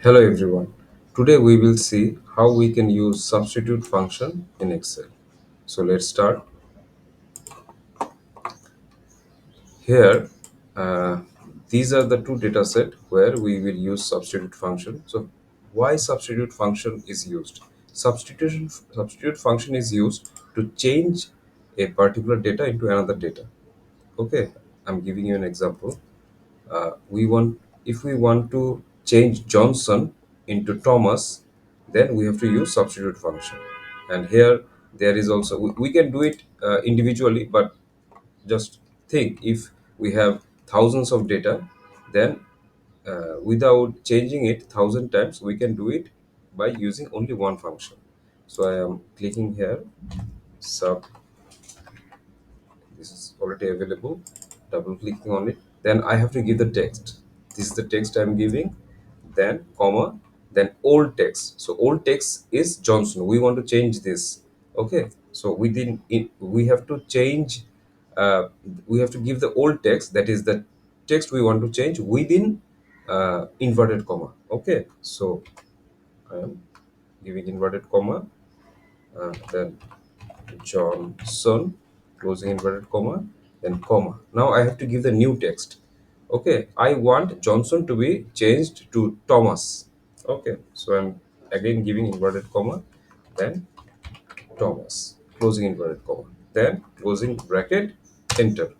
Hello everyone. Today we will see how we can use substitute function in Excel. So let's start. Here, uh, these are the two data set where we will use substitute function. So why substitute function is used? Substitute function is used to change a particular data into another data. Okay, I'm giving you an example. We want If we want to change Johnson into Thomas, then we have to use substitute function. And here there is also we can do it individually, but just think if we have thousands of data, then without changing it thousand times, we can do it by using only one function. So I am clicking here sub. This is already available. Double clicking on it, then I have to give the text. This is the text I'm giving, then comma, then old text. So old text is Johnson, we want to change this. Okay, so we have to change, uh, we have to give the old text, that is the text we want to change within inverted comma. Okay, so I am giving inverted comma, then Johnson, closing inverted comma, then comma. Now I have to give the new text. Okay, I want Johnson to be changed to Thomas. Okay, so I'm again giving inverted comma, then Thomas, closing inverted comma, then closing bracket, enter.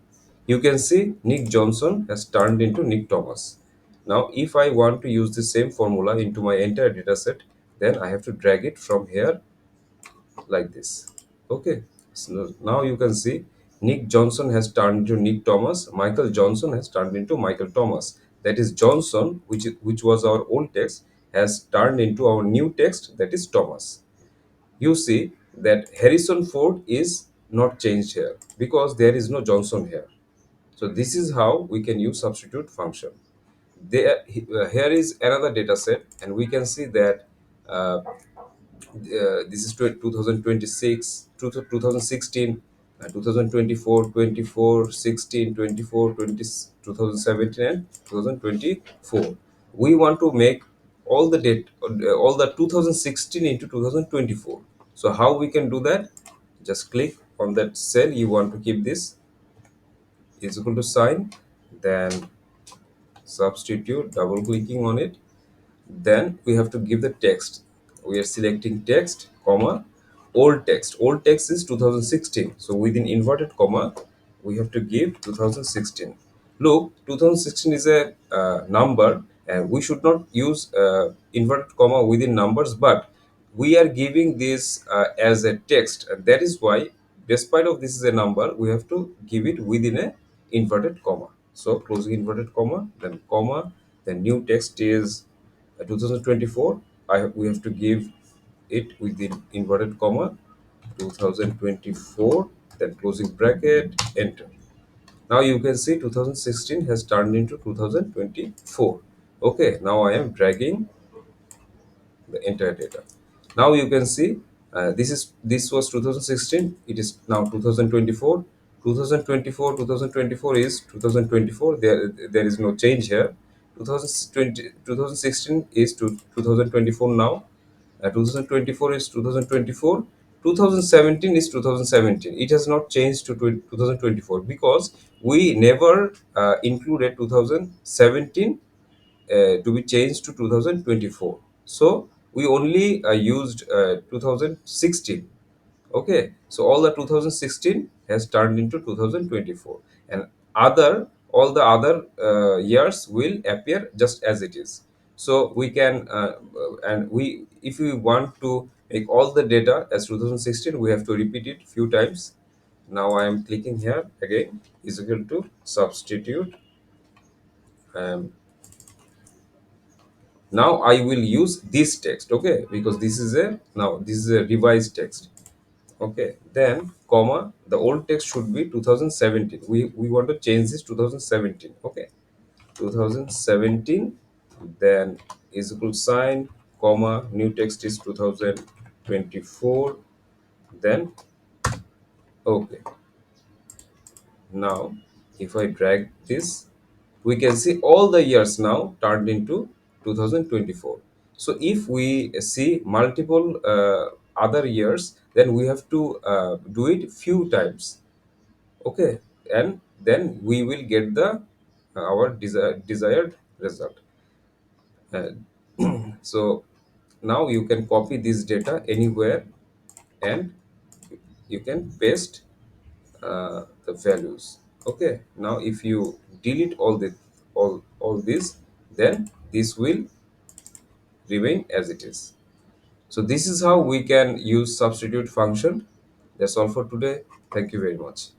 You can see Nick Johnson has turned into Nick Thomas. Now, if I want to use the same formula into my entire data set, then I have to drag it from here like this. Okay, so now you can see Nick Johnson has turned into Nick Thomas, Michael Johnson has turned into Michael Thomas. That is Johnson, which was our old text, has turned into our new text, that is Thomas. You see that Harrison Ford is not changed here because there is no Johnson here. So this is how we can use substitute function. Here is another data set, and we can see that uh, this is 2026, 2016, 2024, 24, 16, 24, 20, 2017, and 2024. We want to make all the 2016 into 2024. So how we can do that? Just click on that cell you want to keep this is equal to sign, then substitute, double clicking on it, then we have to give the text. We are selecting text comma old text. Old text is 2016, so within inverted comma we have to give 2016. Look, 2016 is a number, and we should not use inverted comma within numbers, but we are giving this as a text, and that is why, despite of this is a number, we have to give it within a inverted comma. So closing inverted comma, then new text is 2024. We have to give it within inverted comma 2024, then closing bracket, enter. Now you can see 2016 has turned into 2024. Okay, now I am dragging the entire data. Now you can see this was 2016, it is now 2024. 2024 is 2024, there is no change here. 2020 2016 is to 2024 now. 2024 is 2024. 2017 is 2017. It has not changed to 2024 because we never included 2017 to be changed to 2024. So we only used 2016. Okay, so all the 2016 has turned into 2024, and other all the other years will appear just as it is. So we can and we if we want to make all the data as 2016, we have to repeat it few times. Now I am clicking here again is equal to substitute. um, Now I will use this text, okay, because this is a revised text. Okay, then comma, the old text should be 2017. We want to change this 2017. Okay, 2017, then is equal sign, comma, new text is 2024. Then okay, now if I drag this, we can see all the years now turned into 2024. So if we see multiple other years, then we have to do it few times. Okay, and then we will get the our desired result. Uh, so now you can copy this data anywhere, and you can paste the values. Okay, now if you delete all this, then this will remain as it is. So this is how we can use substitute function. That's all for today. Thank you very much.